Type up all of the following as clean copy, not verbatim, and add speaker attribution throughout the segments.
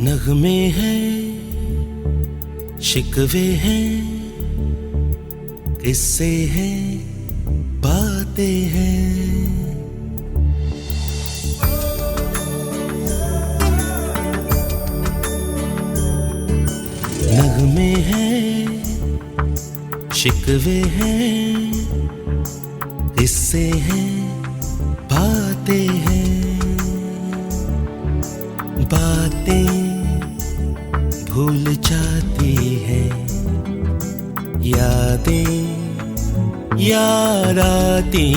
Speaker 1: नगमे हैं, शिकवे हैं, किस्से हैं, बातें हैं। नगमे हैं, शिकवे हैं, किस्से हैं, बातें हैं। बातें भूल जाती हैं, यादें याद आती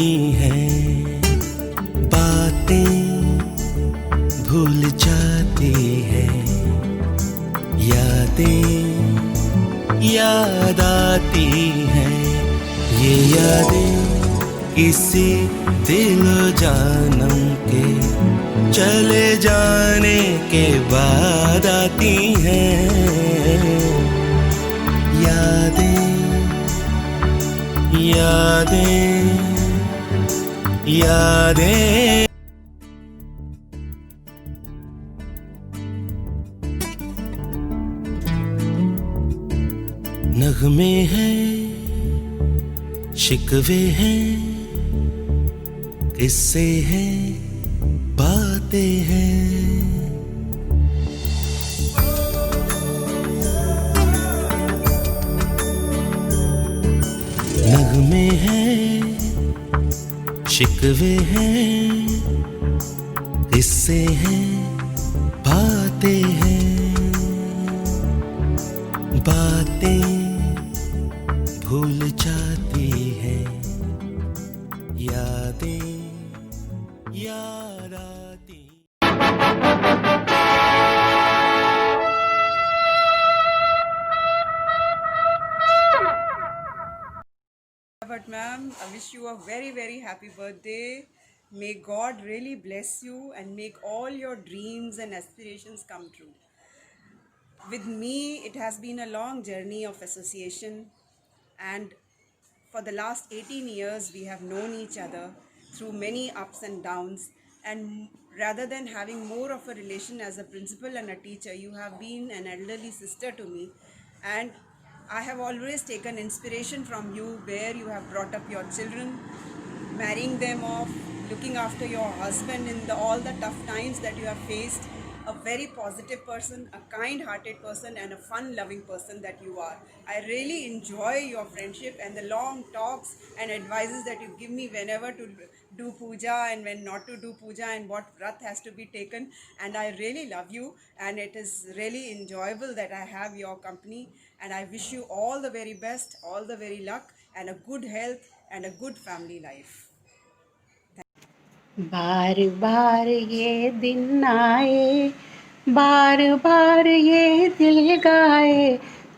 Speaker 1: हैं। बातें भूल जाती हैं, यादें याद आती हैं। ये यादें किसी दिलो जानम के चले जाने के बाद आती हैं। यादें यादें यादें। नगमे हैं, शिकवे हैं, किस्से हैं, बातें हैं। नगमे हैं, शिकवे हैं, किस्से हैं, बातें हैं। बातें भूल जाती हैं, यादें याद आती।
Speaker 2: But ma'am, I wish you a very very happy birthday. May God really bless you and make all your dreams and aspirations come true. With me, it has been a long journey of association, and for the last 18 years we have known each other through many ups and downs. And rather than having more of a relation as a principal and a teacher, you have been an elderly sister to me, and I have always taken inspiration from you, where you have brought up your children, marrying them off, looking after your husband in all the tough times that you have faced. A very positive person, a kind-hearted person, and a fun-loving person that you are. I really enjoy your friendship and the long talks and advices that you give me whenever to do puja and when not to do puja and what vrat has to be taken. And I really love you, and it is really enjoyable that I have your company. And I wish you all the very best, all the very luck, and a good health and a good family life.
Speaker 3: बार बार ये दिन आए, बार बार ये दिल गाए,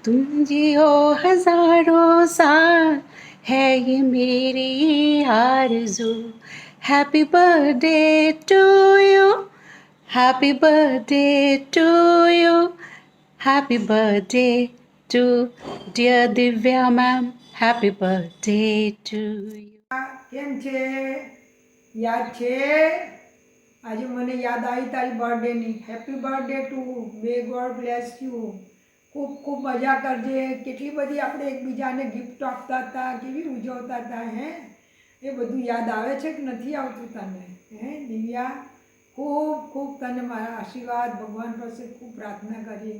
Speaker 3: तुम जियो हजारों साल, है ये मेरी आरज़ू। Happy birthday to you, happy birthday to you, happy birthday to dear Divya ma'am, happy birthday to you.
Speaker 4: કેમ છે? યાદ છે? આજે મને યાદ આવી તારી બર્થડેની. Happy birthday to, may God bless you. ખૂબ ખૂબ મજા કરજે. કેટલી બધી આપણે એકબીજાને ગિફ્ટ આપતા હતા, કેવી ઉજવતા હતા હે, એ બધું યાદ આવે છે કે નથી આવતું તને? હે દિવ્યા, ખૂબ ખૂબ તને મારા આશીર્વાદ ભગવાન પાસે ખૂબ પ્રાર્થના કરીએ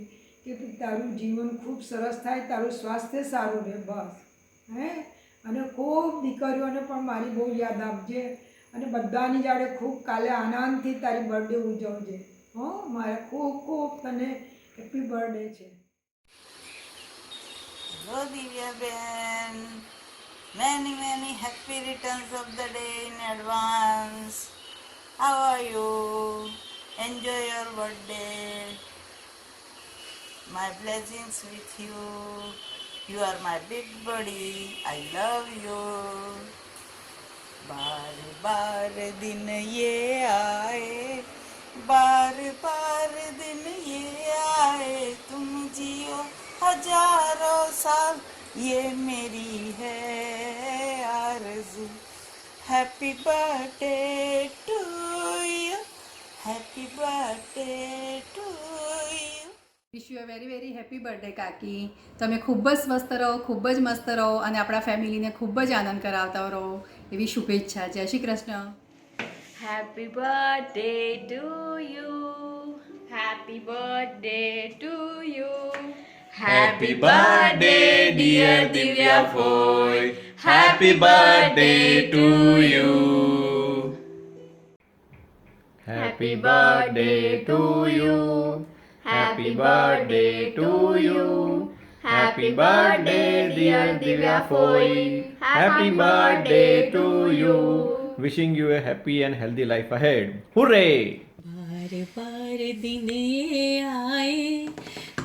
Speaker 4: કે તારું જીવન ખૂબ સરસ થાય, તારું સ્વાસ્થ્ય સારું રહે બસ. હે અને ખૂબ દીકરીઓને પણ મારી બહુ યાદ આપજે, અને બધાની જાડે ખૂબ કાલે આનંદથી તારી બર્થડે ઉજવજે. હો મારે ખૂબ ખૂબ તને હેપી બર્થડે છે.
Speaker 5: Hello Divya Ben, many happy returns of the day in advance. How are you? Enjoy your birthday. My blessings with you. You are my big buddy. I love you. बार बार दिन ये आए, बार बार दिन ये आए, तुम जियो हजारों साल, ये मेरी है आरज़ू। Happy birthday to you, happy birthday to you.
Speaker 6: Wish you a very very happy birthday કાકી. તમે ખૂબ જ સ્વસ્થ રહો, ખૂબ જ મસ્ત રહો અને આપણા ફેમિલીને ખૂબ જ આનંદ કરાવતા રહો એવી શુભેચ્છા. જય Shri Krishna.
Speaker 7: Happy birthday to you. Happy birthday to you.
Speaker 8: Happy birthday, dear Divya Foy. Happy birthday to you. Happy birthday to you. Happy birthday to you. Happy birthday, dear Divya Foy. Happy birthday to you. Wishing you a happy and healthy life ahead. Hooray!
Speaker 3: बार बार दिन ये आए,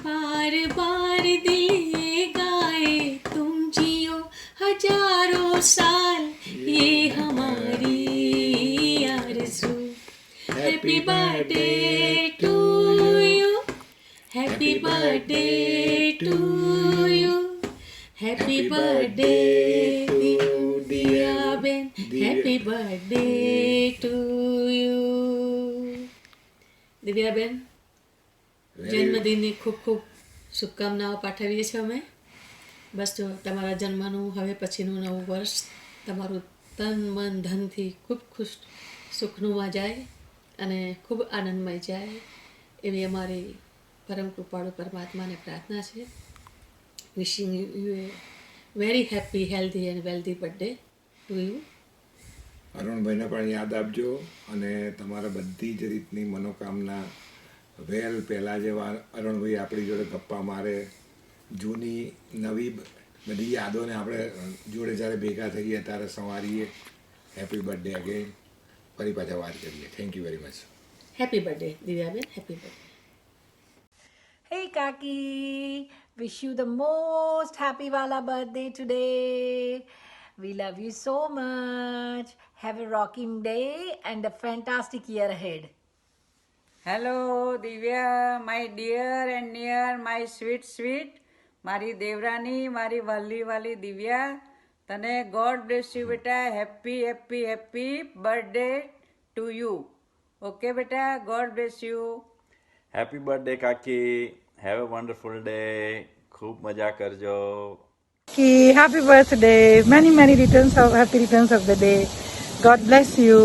Speaker 3: बार बार दिल ये गाए, तुम जियो हजारों साल, ये हमारी आरज़ू. Happy birthday to you, happy birthday to you, happy birthday Diya ben, happy birthday to you. Divyaben, જન્મદિનની ખૂબ ખૂબ શુભકામનાઓ પાઠવીએ છીએ અમે. બસ જો તમારા જન્મનું હવે પછીનું નવું વર્ષ તમારું તન મન ધનથી ખૂબ ખુશ સુખનુંમાં જાય અને ખૂબ આનંદમય જાય એવી અમારી પરમ કૃપાળુ પરમાત્માને પ્રાર્થના છે. Wishing you a very happy healthy and wealthy birthday to you.
Speaker 9: અરુણભાઈને પણ યાદ આપજો અને તમારા બધી જ રીતની મનોકામના પહેલાં જેવા અરુણભાઈ આપણી જોડે ગપ્પા મારે, જૂની નવી બધી યાદોને આપણે જોડે જ્યારે ભેગા થઈએ ત્યારે સંવારીએ. Happy birthday again. ફરી પાછા વાત કરીએ. Thank you very much.
Speaker 3: Happy birthday Divyaben, happy birthday.
Speaker 10: Hey Kaki, wish you the most happy wala birthday today. We love you so much. Have a rocking day and a fantastic year ahead.
Speaker 5: Hello Divya, my dear and near, my sweet sweet, મારી દેવરાની, મારી વાલી વાલી દિવ્યા, તને God bless you બેટા. Happy happy happy birthday to you. Okay બેટા, God bless you.
Speaker 8: Happy birthday કાકી. Have a wonderful day. ખૂબ મજા કરજો.
Speaker 4: Happy birthday. Many returns of happy returns of the day. God bless you.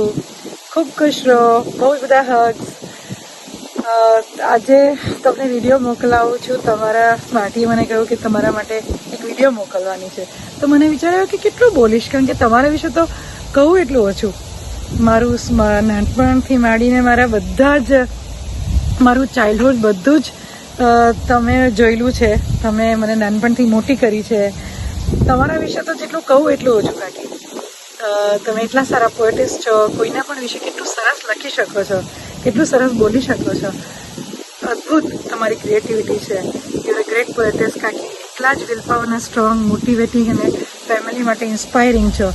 Speaker 4: ખૂબ ખુશ રહો. બહુ બધા હગ્સ. આજે તમને વિડીયો મોકલાવું છું. તમારા સ્માર્ટીએ મને કહ્યું કે તમારા માટે એક વિડીયો મોકલવાની છે. તો મને વિચાર્યું કે કેટલું બોલીશ, કારણ કે તમારા વિશે તો કહું એટલું ઓછું. મારું નાનપણથી માંડીને મારા બધા જ મારું ચાઇલ્ડહુડ બધું જ તમે જોયેલું છે. તમે મને નાનપણથી મોટી કરી છે. તમારા વિશે તો જેટલું કહું એટલું ઓછું કાકી. તમે એટલા સારા પોએટિસ્ટ છો. કોઈના પણ વિશે કેટલું સરસ લખી શકો છો, કેટલું સરસ બોલી શકો છો. અદ્ભુત તમારી ક્રિએટિવિટી છે. યુ આર ગ્રેટ પોએટિસ્ટ કાકી. એટલા જ વિલપાવરના સ્ટ્રોંગ, મોટિવેટિંગ અને ફેમિલી માટે ઇન્સ્પાયરિંગ છો.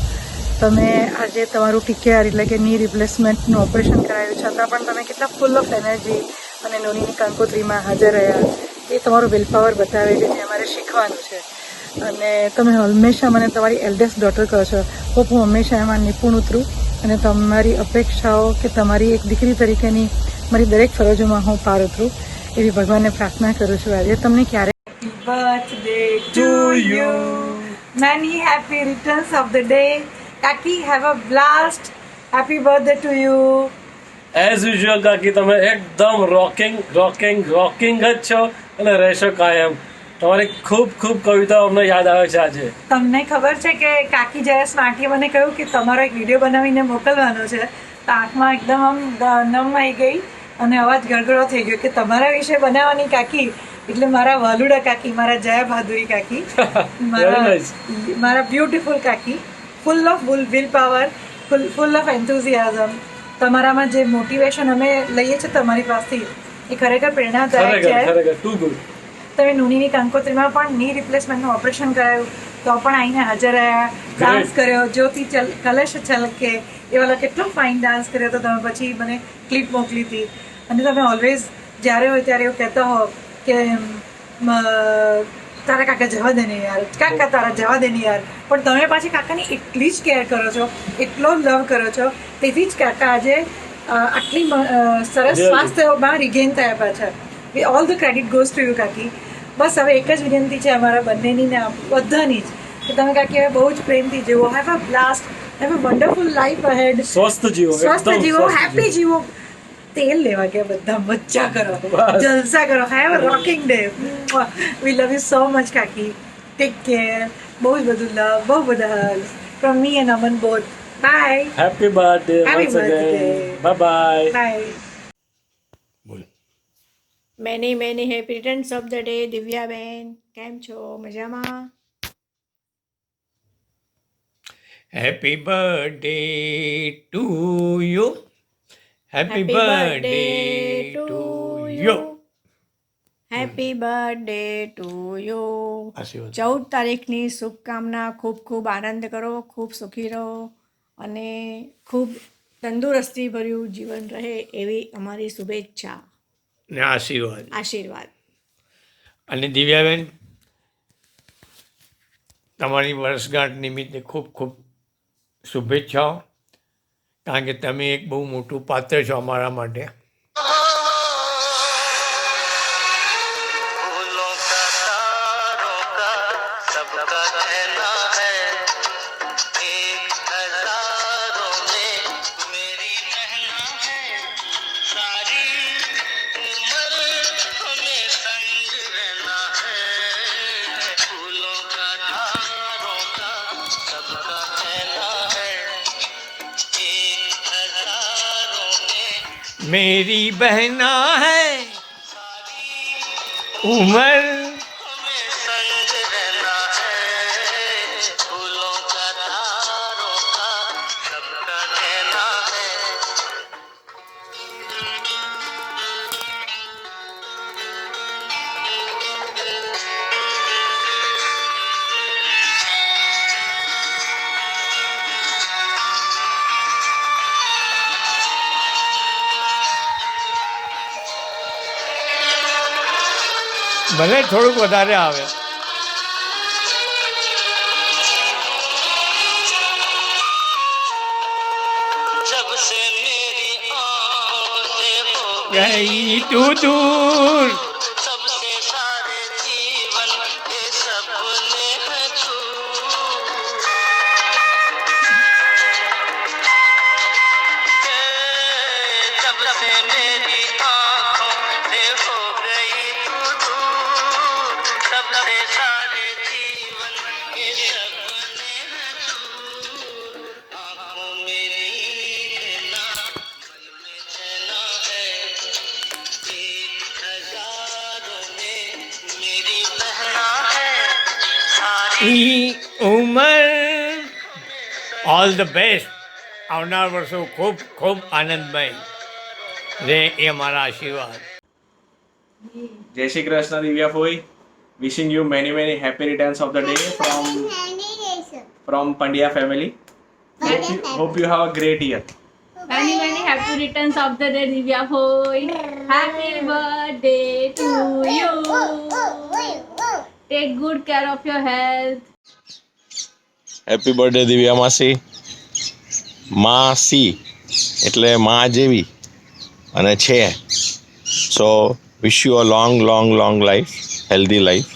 Speaker 4: તમે આજે તમારું ટીકેઆર એટલે કે ની રિપ્લેસમેન્ટનું ઓપરેશન કરાવ્યું છતાં પણ તમે કેટલા ફૂલ ઓફ એનર્જી અને નોનીની કંકોત્રીમાં હાજર રહ્યા, એ તમારું વિલપાવર બતાવે છે, જે અમારે શીખવાનું છે. અને તમે હંમેશા મને તમારી એલ્ડેસ્ટ ડોટર કહો છો. હોપ હું હંમેશા એમાં નિપુણ ઉતરું અને તમારી અપેક્ષાઓ કે તમારી એક દીકરી તરીકેની મારી દરેક ફરજોમાં હું પાર ઉતરું એવી ભગવાનને પ્રાર્થના કરું છું. આજે તમને ક્યારે
Speaker 10: Birthday to you. Many happy returns of the day. Kaki, have a blast. Happy birthday to you.
Speaker 11: As usual કાકી, તમે એકદમ રોકિંગ જ છો અને રહેશો કાયમ. તમારી ખૂબ ખૂબ કવિતાઓ અમને યાદ આવે છે આજે.
Speaker 10: તમને ખબર છે કે કાકી જ્યારે સ્માર્ટીએ મને કહ્યું કે તમારો એક વિડીયો બનાવીને મોકલવાનો છે, તો આંખમાં એકદમ આમ નમ આવી ગઈ અને અવાજ ગળગળો થઈ ગયો કે તમારા વિશે બનાવવાની કાકી. એટલે મારા વાલુડા કાકી, મારા જયા બહાદુરી કાકી, મારા બ્યુટીફુલ કાકી, full of will power, full of enthusiasm. તમારામાં જે મોટિવેશન અમે લઈએ છીએ તમારી પાસેથી, એ ખરેખર પ્રેરણાદાયક છે. તમે નૂનીની કંકોત્રીમાં પણ ની રિપ્લેસમેન્ટનું ઓપરેશન કરાયું તો પણ આવીને હાજર રહ્યા, ડાન્સ કર્યો, જ્યોતિ કલશ છલકે એ વાળો કેટલો ફાઇન ડાન્સ કર્યો હતો. તમે પછી મને ક્લિપ મોકલી હતી અને તમે ઓલવેઝ જ્યારે હોય ત્યારે એવું કહેતા હો કે તારા કાકા જવા દે ને યાર, કાકા તારા જવા દે ને યાર. પણ તમે પાછી કાકાની એટલી જ કેર કરો છો, એટલો લવ કરો છો, તેથી જ કાકા આજે આટલી સરસ સ્વાસ્થ્યમાં રિગેન થયા પાછા. All the credit goes to you કાકી. બસ હવે એક જ વિનંતી છે અમારા બંનેની ને બધાની જ કે તમે કાકી હવે બહુ જ પ્રેમથી જીવો. Have a blast, have a wonderful life ahead.
Speaker 11: સ્વસ્થ જીવો,
Speaker 10: સ્વસ્થ
Speaker 11: એકદમ
Speaker 10: જીવો,
Speaker 11: સ્વસ્થ
Speaker 10: હેપી જીવો. તેલ લેવા ગયા બધા, મજા કરો, જલસા કરો, have a rocking day. We love you so much કાકી. Take care. બહુ જ બધું લવ, બહુ બધા from me and Aman both. Bye.
Speaker 11: Happy birthday
Speaker 10: Happy
Speaker 11: once again.
Speaker 10: birthday.
Speaker 11: Bye bye.
Speaker 10: Bye.
Speaker 11: બોલ.
Speaker 12: Many many happy returns of the day Divyaben. કેમ છો? મજામાં?
Speaker 8: Happy birthday to you. Happy birthday to you.
Speaker 12: Happy birthday to you.
Speaker 8: આશીર્વાદ.
Speaker 12: 14 તારીખની શુભકામના. ખૂબ ખૂબ આનંદ કરો, ખૂબ સુખી રહો અને ખૂબ તંદુરસ્તીભર્યું જીવન રહે એવી અમારી શુભેચ્છા,
Speaker 8: ને આશીર્વાદ.
Speaker 12: આશીર્વાદ.
Speaker 8: અને દિવ્યાબેન, તમારી વર્ષગાંઠ નિમિત્તે ખૂબ ખૂબ શુભેચ્છાઓ, કારણ કે તમે એક બહુ મોટું પાત્ર છો અમારા માટે.
Speaker 1: फूलों का तारों का सबका कहना है एक हजारों में मेरी बहना है सारी उम्र हमें संग रहना है फूलों का तारों का सबका कहना है एक हजारों में
Speaker 8: मेरी बहना है उमर
Speaker 1: हमें संग रहना है फूलों का तारों का सबका कहना है
Speaker 8: ભલે થોડુંક વધારે આવે.
Speaker 1: जब से मेरी आँखों से हो
Speaker 8: ગઈ તું દૂર,
Speaker 1: सबसे सारे जीवन के सपने हैं जब से मेरी आँखों से हो गई तू दूर सबसे सारे जीवन के सपने हैं आँखों में नींद ना मन में चैना है एक हजारों में मेरी बहना है सारी
Speaker 8: ઈ ઉમર. All the best. આવનાર વર્ષો ખૂબ ખૂબ આનંદમય રહે એ અમારા આશીર્વાદ.
Speaker 13: જય શ્રી કૃષ્ણ દિવ્યાફોઈ. Wishing you many many happy returns of the day from Pandya family. Hope you have a great year.
Speaker 7: Many many happy returns of the day, Divya Boy. Happy birthday to you. Take good care of your health.
Speaker 14: Happy birthday Divya માસી. માસી એટલે માં જેવી અને છે. So wish you a long long long life, healthy life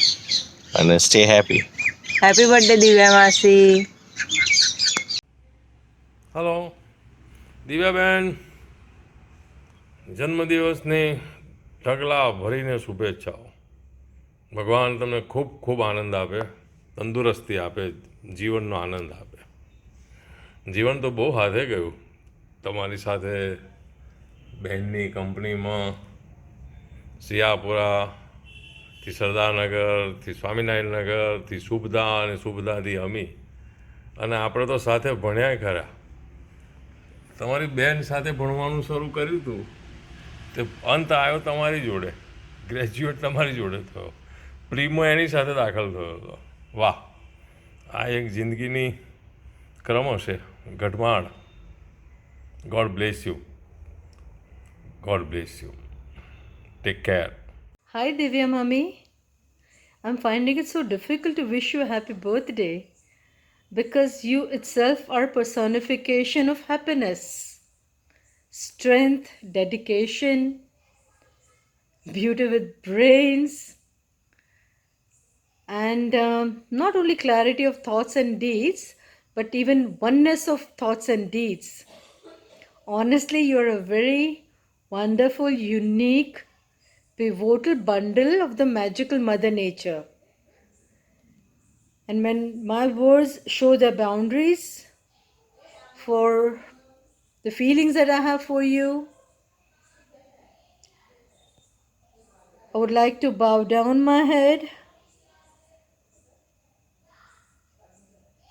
Speaker 14: અને stay happy.
Speaker 5: Happy birthday Divya માસી.
Speaker 15: Hello દિવ્યાબેન, જન્મદિવસની ઢગલા ભરીને શુભેચ્છાઓ. ભગવાન તમને ખૂબ ખૂબ આનંદ આપે, તંદુરસ્તી આપે, જીવનનો આનંદ આપે. જીવન તો બહુ હાથે ગયું તમારી સાથે બહેનની કંપનીમાં, સિયાપુરાથી સરદારનગરથી સ્વામિનારાયણનગરથી શુભદા અને શુભદાથી અમી, અને આપણે તો સાથે ભણ્યા ખરા. તમારી બેન સાથે ભણવાનું શરૂ કર્યું હતું તે અંત આવ્યો તમારી જોડે, ગ્રેજ્યુએટ તમારી જોડે થયો, પ્રીમો એની સાથે દાખલ થયો હતો. વાહ, આ એક જિંદગીની ક્રમ હશે, ઘટમાળ. God bless you, god bless you. Take care.
Speaker 3: Hi Divya Mummy. I'm finding it so difficult to wish you a happy birthday because you itself are personification of happiness, strength, dedication, beauty with brains, and not only clarity of thoughts and deeds, but even oneness of thoughts and deeds. Honestly, you're a very wonderful, unique, pivotal bundle of the magical Mother Nature. And when my words show the boundaries for the feelings that I have for you, I would like to bow down my head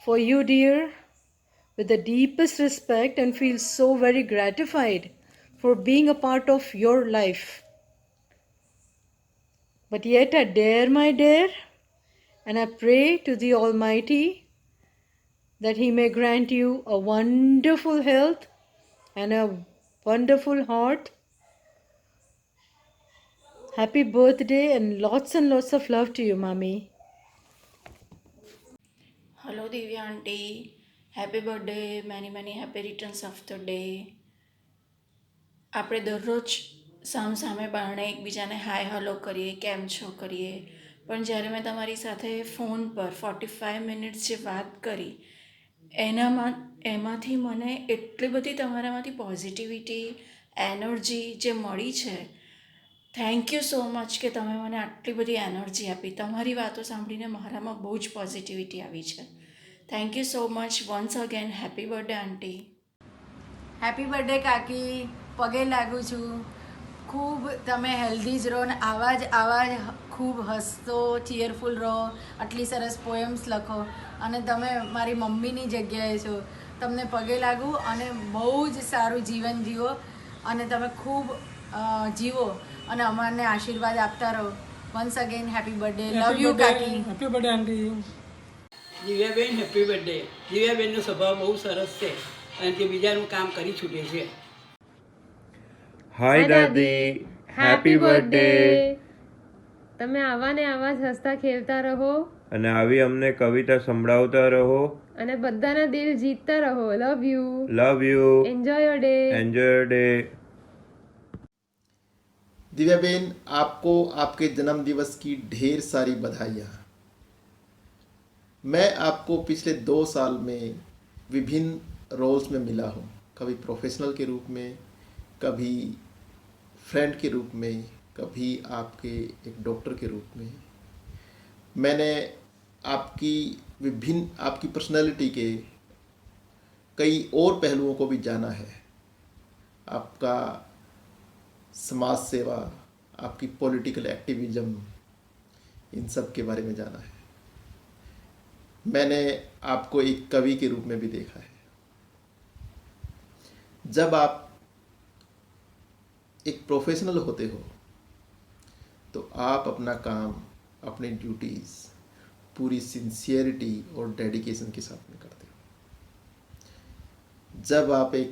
Speaker 3: for you, dear, with the deepest respect, and feel so very gratified for being a part of your life. But yet I dare, my dear, and I pray to the Almighty that He may grant you a wonderful health and a wonderful heart. Happy birthday and lots of love to you, Mommy.
Speaker 12: Hello, Divya auntie. Happy birthday. Many happy returns of the day. આપણે દરરોજ સામે બારણે એકબીજાને hi hello કરીએ, કેમ છો કરીએ, પણ જ્યારે મેં તમારી સાથે ફોન પર 45 મિનિટ્સ જે વાત કરી એમાંથી મને એટલી બધી તમારામાંથી પોઝિટિવિટી, એનર્જી જે મળી છે. થેન્ક યુ સો મચ કે તમે મને આટલી બધી એનર્જી આપી. તમારી વાતો સાંભળીને મારામાં બહુ જ પોઝિટિવિટી આવી છે. Thank you so much once again. Happy birthday aunty.
Speaker 6: Happy birthday કાકી. પગે લાગું છું. ખૂબ તમે હેલ્ધી જ રહો ને આવા જ ખૂબ હસતો ચીયરફુલ રહો. આટલી સરસ પોએમ્સ લખો અને તમે મારી મમ્મીની જગ્યાએ છો. તમને પગે લાગું અને બહુ જ સારું જીવન જીવો અને તમે ખૂબ જીવો અને અમારને આશીર્વાદ આપતા રહો. Once again happy birthday. Love you કાકી.
Speaker 16: Happy birthday aunty. Divyaben happy birthday. દિવ્યાબેનનો સ્વભાવ બહુ સરસ છે અને તે બીજાનું કામ કરી છૂટે છે.
Speaker 8: હાય દાદી, હેપી બર્થડે.
Speaker 7: તમે આવા ને આવા જ હસતા ખેલતા રહો
Speaker 8: અને આવી અમને કવિતા સંભળાવતા રહો
Speaker 7: અને બધાના દિલ જીતતા રહો. Love you.
Speaker 8: Love you.
Speaker 7: Enjoy your day.
Speaker 8: Enjoy your day.
Speaker 17: Divyaben, आपको आपके जन्म दिवस की ढेर सारी बधाइयाँ. मैं आपको पिछले 2 साल में विभिन्न रोल्स में मिला हूँ. कभी प्रोफेशनल के रूप में, कभी फ्रेंड के रूप में, कभी आपके एक डॉक्टर के रूप में. मैंने आपकी पर्सनालिटी के कई और पहलुओं को भी जाना है. आपका समाज सेवा, आपकी पॉलिटिकल एक्टिविज्म, इन सब के बारे में जाना है. मैंने आपको एक कवि के रूप में भी देखा है. जब आप एक प्रोफेशनल होते हो तो आप अपना काम, अपनी ड्यूटीज़ पूरी सिंसियरिटी और डेडिकेशन के साथ में करते हो. जब आप एक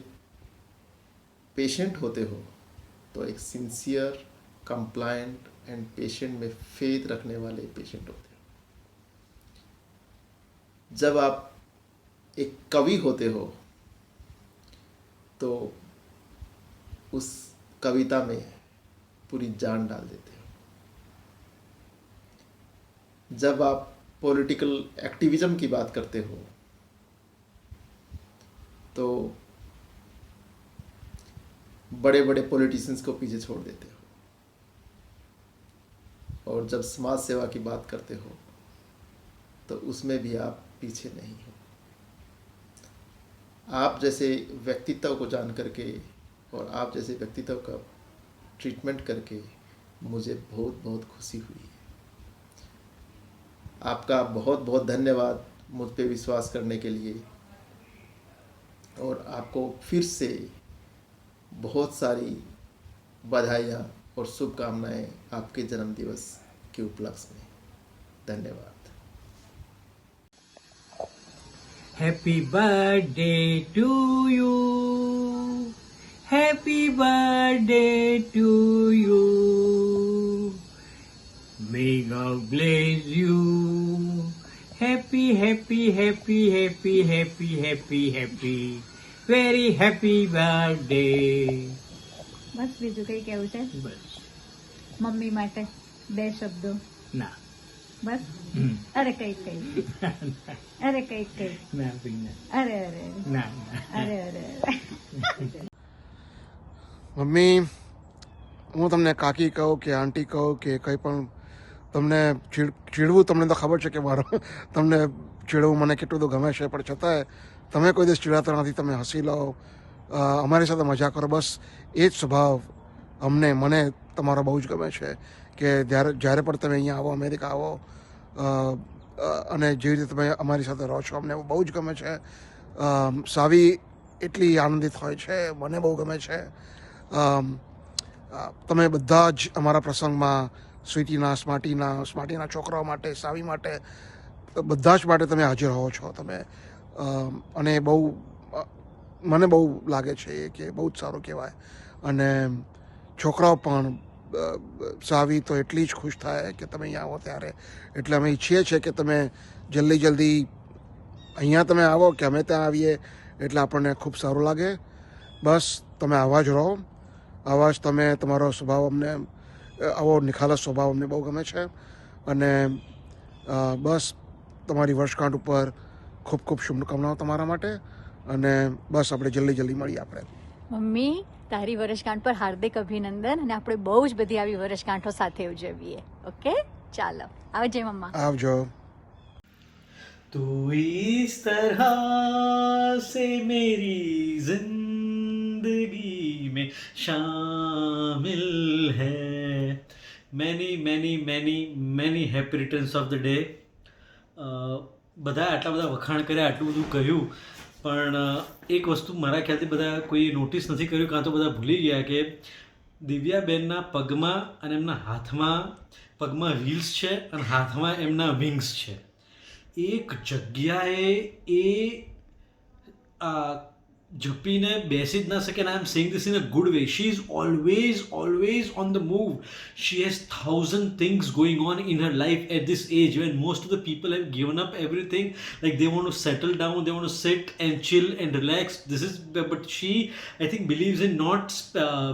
Speaker 17: पेशेंट होते हो तो एक सिंसियर, कंप्लायंट एंड पेशेंट में फेथ रखने वाले पेशेंट होते हो. जब आप एक कवि होते हो तो उस कविता में पूरी जान डाल देते हो. जब आप पॉलिटिकल एक्टिविज्म की बात करते हो तो बड़े बड़े पॉलिटिशियंस को पीछे छोड़ देते हो. और जब समाज सेवा की बात करते हो तो उसमें भी आप पीछे नहीं हो. आप जैसे व्यक्तित्व को जान करके और आप जैसे व्यक्तित्व का ट्रीटमेंट करके मुझे बहुत बहुत खुशी हुई है. आपका बहुत बहुत धन्यवाद मुझ पे विश्वास करने के लिए. और आपको फिर से बहुत सारी बधाइयाँ और शुभकामनाएं आपके जन्मदिवस के उपलक्ष्य में. धन्यवाद.
Speaker 16: Happy birthday to you. Happy birthday to you. May God bless you. Happy, happy, happy, happy, happy, happy, happy. Very happy birthday.
Speaker 7: બસ બીજું કઈ કેવું છે?
Speaker 16: બસ.
Speaker 18: મમ્મી માટે 2 શબ્દો.
Speaker 19: ના
Speaker 18: બસ. અરે કઈ અરે કઈ અરે
Speaker 20: મમ્મી, હું તમને કાકી કહું કે આંટી કહું કે કંઈ પણ તમને ચીડવું, તમને તો ખબર છે કે મારો તમને ચીડવું મને કેટલું બધું ગમે છે, પણ છતાંય તમે કોઈ દિવસ ચીડાતા નથી. તમે હસી લો, અમારી સાથે મજા કરો, બસ એ જ સ્વભાવ મને તમારો બહુ જ ગમે છે. કે જ્યારે પણ તમે અહીંયા આવો, અમેરિકા આવો, અને જેવી રીતે તમે અમારી સાથે રહો છો, અમને બહુ જ ગમે છે. સાવી એટલી આનંદિત હોય છે, મને બહુ ગમે છે. તમે બધા જ અમારા પ્રસંગમાં સ્વીટીના, સ્માર્ટીના છોકરાઓ માટે, સાવી માટે, બધા જ માટે તમે હાજર હો છો તમે. અને મને બહુ લાગે છે કે બહુ જ સારું કહેવાય. અને છોકરાઓ પણ, સાવી તો એટલી જ ખુશ થાય કે તમે અહીંયા આવો ત્યારે. એટલે અમે ઈચ્છીએ છીએ કે તમે જલ્દી અહીંયા તમે આવો કે અમે ત્યાં આવીએ, એટલે આપણને ખૂબ સારું લાગે. બસ તમે આવા જ રહો, આવા જ તમે, તમારો સ્વભાવ અમને, આવો નિખાલસ સ્વભાવ અમને બહુ ગમે છે. અને બસ તમારી વર્ષગાંઠ ઉપર ખૂબ ખૂબ શુભકામનાઓ તમારા માટે. અને બસ આપણે જલ્દી મળીએ આપણે.
Speaker 18: મમ્મી, તારી વર્ષગાંઠ પર હાર્દિક અભિનંદન, અને આપણે બહુ જ બધી આવી વર્ષગાંઠો સાથે ઉજવીએ. ઓકે, ચાલો આવજે મમ્મા.
Speaker 20: આવજો.
Speaker 19: तू इस तरह से मेरी जिंदगी में शामिल है. many happy returns of the day. બધા આટલા બધા વખાણ કર્યા, આટલું બધું કહ્યું, પણ એક વસ્તુ મારા ખ્યાલથી બધા કોઈ નોટિસ નથી કર્યું, કાં તો બધા ભૂલી ગયા કે દિવ્યાબેનના પગમાં અને એમના હાથમાં, પગમાં વ્હીલ્સ છે અને હાથમાં એમના વિંગ્સ છે. એક જગ્યાએ એ ઝપીને બેસી જ ના શકે. and I am saying this in a good way. She is always on the move. She has 1,000 things going on in her life at this age, when most of the people have given up everything. Like they want to settle down, they want to sit and chill and relax. But she, I think, believes in not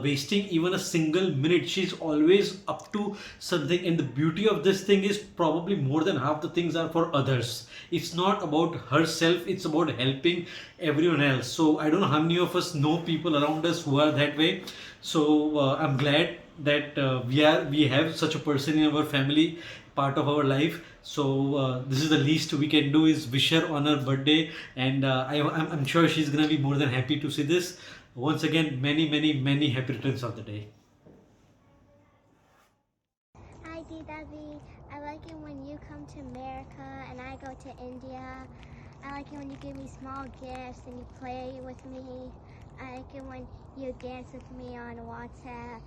Speaker 19: wasting even a single minute. She's always up to something, and the beauty of this thing is probably more than half the things are for others. It's not about herself, it's about helping everyone else. So I don't know how many of us know people around us who are that way. So I'm glad that we have such a person in our family, part of our life. So this is the least we can do, is wish her on her birthday, and I'm sure she's gonna be more than happy to see this. Once again, many happy returns of the day.
Speaker 21: Hi Dee, I like it when you come to America and I go to India. I like it when you give me small gifts and you play with me. I like it when you dance with me on WhatsApp.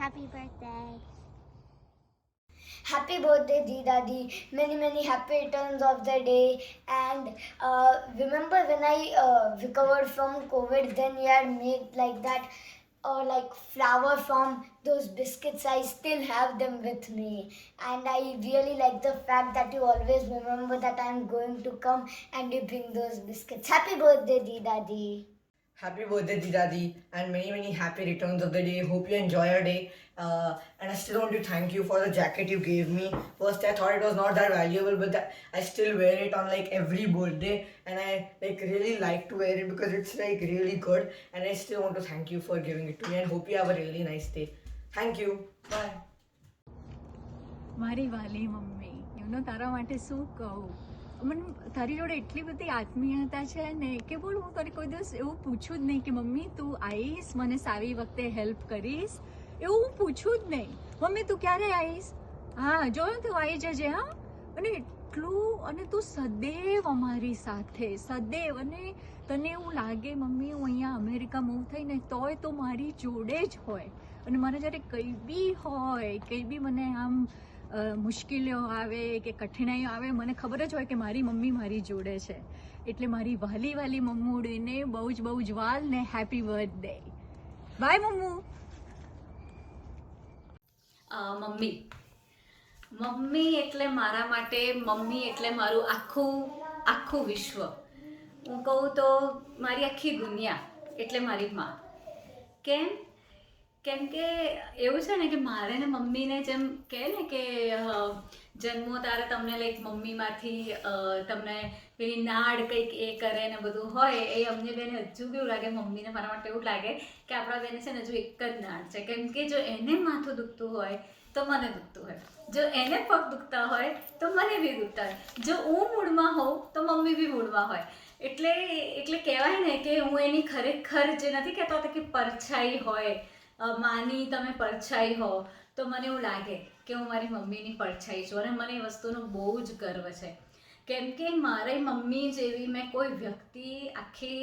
Speaker 21: Happy birthday.
Speaker 22: Happy birthday, Dee. Many happy returns of the day. And remember when I recovered from COVID, then you had made like that, like flour from those biscuits. I still have them with me, and I really like the fact that you always remember that I'm going to come and you bring those biscuits. Happy birthday, Dee.
Speaker 23: Happy birthday, Dee, and many happy returns of the day. Hope you enjoy your day. And I still want to thank you for the jacket you gave me. First, I thought it was not that valuable, but I still wear it on like every birthday, and I like really like to wear it because it's like really good. And I still want to thank you for giving it to me, and hope you have a really nice day. Thank you. Bye.
Speaker 18: મારી વાલી mummy, એમનો તારા માટે શું કહું. મને તારી જોડે એટલી બધી આત્મીયતા છે ને કે બોલ, હું તારી કોઈ દિવસ એવું પૂછું જ નહીં કે મમ્મી તું આવીશ, મને સાવી વખતે હેલ્પ કરીશ, એવું હું પૂછું જ નહીં. મમ્મી તું ક્યારે આવીશ? હા જોયું, તું આવી જજે. હા, અને એટલું, અને તું સદૈવ અમારી સાથે, સદૈવ. અને તને એવું લાગે મમ્મી હું અહીંયા અમેરિકા મૂવ થઈને તોય તો મારી જોડે જ હોય. અને મારે જ્યારે કંઈ બી હોય, કંઈ બી મને આમ મુશ્કેલીઓ આવે કે કઠિનાઈઓ આવે, મને ખબર જ હોય કે મારી મમ્મી મારી જોડે છે. એટલે મારી વાલી મમ્મુડીને બહુ જ વાલ ને હેપી બર્થડે. બાય મમ્મુ.
Speaker 24: મમ્મી એટલે મારા માટે, મમ્મી એટલે મારું આખું વિશ્વ. હું કહું તો મારી આખી દુનિયા એટલે મારી માં. કેમ કેમ કે એવું છે ને કે મારે ને મમ્મીને જેમ કહે ને કે જન્મો ત્યારે તમને લાઈક મમ્મીમાંથી તમને પેલી નાડ કંઈક એ કરે ને બધું હોય, એ અમને બેને હજુ બી એવું લાગે, મમ્મીને મારા માટે એવું લાગે કે આપણા બેને છે ને હજુ એક જ નાડ છે. કેમ કે જો એને માથું દુખતું હોય તો મને દુખતું હોય, જો એને પગ દુખતા હોય તો મને બી દુખતા હોય, જો હું મૂડમાં હોઉં તો મમ્મી બી મૂડમાં હોય. એટલે કહેવાય ને કે હું એની ખરેખર જે નથી કહેતો કે પરછાઈ હોય, માની તમે પરછાઈ હો, તો મને એવું લાગે કે હું મારી મમ્મીની પરછાઈ છું. અને મને એ વસ્તુનો બહુ જ ગર્વ છે, કેમ કે મારી મમ્મી જેવી મેં કોઈ વ્યક્તિ આખી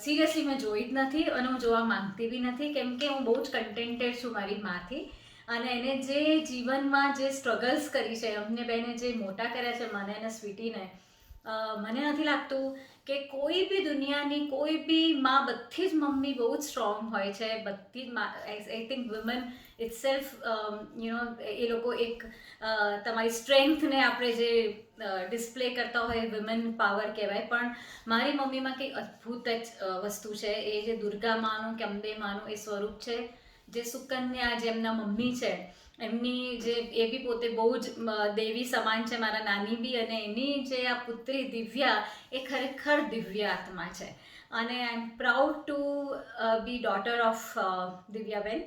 Speaker 24: સિરિયસલી મેં જોઈ જ નથી અને હું જોવા માંગતી બી નથી, કેમ કે હું બહુ જ કન્ટેન્ટેડ છું મારી માથી. અને એને જે જીવનમાં જે સ્ટ્રગલ્સ કરી છે, અમને બેને જે મોટા કર્યા છે, મને અને સ્વીટીને, મને નથી લાગતું કે કોઈ બી દુનિયાની કોઈ બી માં, બધી જ મમ્મી બહુ જ સ્ટ્રોંગ હોય છે. બધી જ આઈ થિંક વુમન ઇટસેલ્ફ એ લોકો એક તમારી સ્ટ્રેન્થને આપણે જે ડિસ્પ્લે કરતા હોય વુમન પાવર કહેવાય. પણ મારી મમ્મીમાં કંઈક અદ્ભુત જ વસ્તુ છે. એ જે દુર્ગા માનું કે અંબે માનું એ સ્વરૂપ છે, જે સુકન્યા જે એમના મમ્મી છે એમની જે, એ બી પોતે બહુ જ દેવી સમાન છે, મારા નાની બી, અને એની જે આ પુત્રી દિવ્યા એ ખરેખર દિવ્ય આત્મા છે. અને I am proud to be daughter of Divyaben.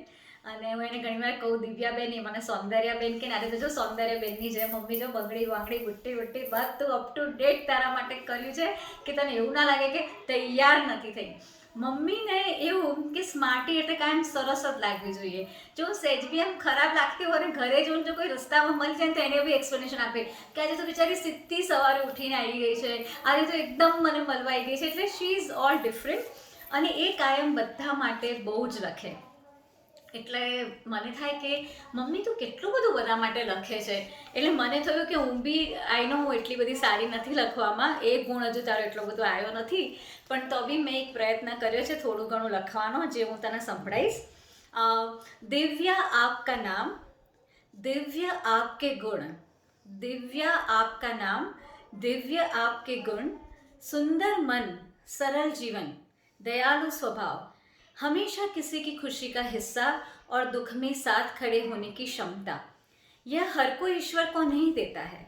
Speaker 24: અને હું એને ઘણીવાર કહું દિવ્યાબેન, એ મને સૌંદર્યાબેન કે નારે તો જો સૌંદર્યાબેનની જે મમ્મી જો બંગડી વાંગડી બુટ્ટી બુટ્ટી બધું અપ ટુ ડેટ તારા માટે કર્યું છે કે તને એવું ના લાગે કે તૈયાર નથી થઈ. મમ્મીને એવું કે સ્માર્ટી એટલે કાંઈ સરસ જ લાગવી જોઈએ. જો સહેજ બી એમ ખરાબ લાગતી હોય અને ઘરે જોઈને જો કોઈ રસ્તામાં મળી જાય તો એને બી એક્સપ્લેનેશન આપે કે આજે તો બિચારી સીધી સવારે ઉઠીને આવી ગઈ છે, આજે તો એકદમ મને મળવા આવી ગઈ છે. એટલે શી ઇઝ ઓલ ડિફરન્ટ, અને એ કાયમ બધા માટે બહુ જ લખે. એટલે મને થાય કે મમ્મી તું કેટલું બધું બધા માટે લખે છે. એટલે મને થયું કે હું બી, આઈ નો હું એટલી બધી સારી નથી લખવામાં, એ ગુણ હજુ તારો એટલો બધો આવ્યો નથી, પણ તો બી મેં એક પ્રયત્ન કર્યો છે થોડું ઘણું લખવાનો, જે હું તને સંભળાઈશ. દિવ્યા આપકા નામ, દિવ્ય આપકે ગુણ, દિવ્યા આપકા નામ, દિવ્ય आपके गुण, सुंदर मन, सरल जीवन, दयालु स्वभाव, हमेशा किसी की खुशी का हिस्सा और दुख में साथ खड़े होने की क्षमता, यह हर कोई ईश्वर को नहीं देता है.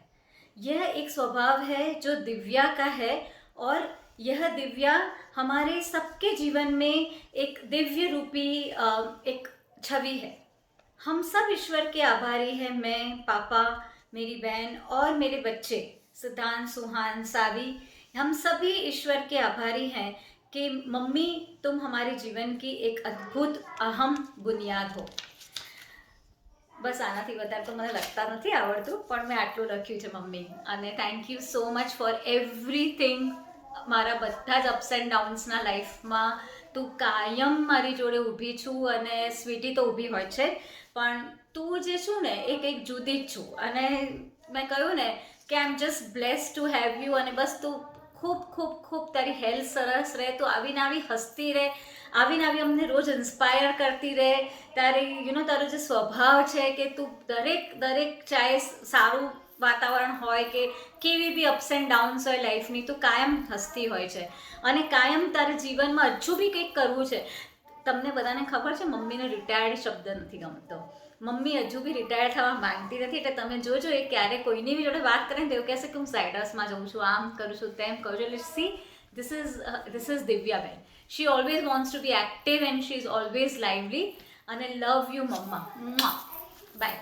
Speaker 24: यह एक स्वभाव है जो दिव्या का है, और यह दिव्या हमारे सबके जीवन में एक दिव्य रूपी एक छवि है. हम सब ईश्वर के आभारी हैं. मैं, पापा, मेरी बहन और मेरे बच्चे सिद्धांत, सुहान, सावी, हम सभी ईश्वर के आभारी हैं कि मम्मी तुम हमारे जीवन की एक अद्भुत अहम बुनियाद हो. બસ આનાથી વધારે તો મને લખતા નથી આવડતું, પણ મેં આટલું લખ્યું છે મમ્મી. અને thank you so much for everything. મારા બધા જ અપ્સ એન્ડ ડાઉન્સના લાઈફમાં તું કાયમ મારી જોડે ઊભી છું, અને સ્વીટી તો ઊભી હોય છે, પણ તું જે છું ને એ કંઈક જુદી જ છું. અને મેં કહ્યું ને કે I am just blessed to have you. અને બસ તું ખૂબ ખૂબ ખૂબ તારી હેલ્થ સરસ રહે, તું આવીને આવી હસતી રહે, આવીને આવી અમને રોજ ઇન્સ્પાયર કરતી રહે. તારી તારો જે સ્વભાવ છે કે તું દરેક ચાહે સારું વાતાવરણ હોય કે કેવી બી અપ્સ એન્ડ ડાઉન્સ હોય લાઈફની, તું કાયમ હસતી હોય છે. અને કાયમ તારે જીવનમાં હજુ બી કંઈક કરવું છે. તમને બધાને ખબર છે મમ્મીને રિટાયર્ડ શબ્દ નથી ગમતો. મમ્મી હજુ બી રિટાયર થવા માંગતી નથી. એટલે તમે જોજો એ ક્યારે કોઈની બી જોડે વાત કરે ને તો એવું કહેશે કે હું સાઇડર્સમાં જાઉં છું, આમ કરું છું, તેમ કરું છું. એટલે C, this is Divyaben. She always wants to be active and she is always lively. અને લવ યુ મમ્મા. બાય.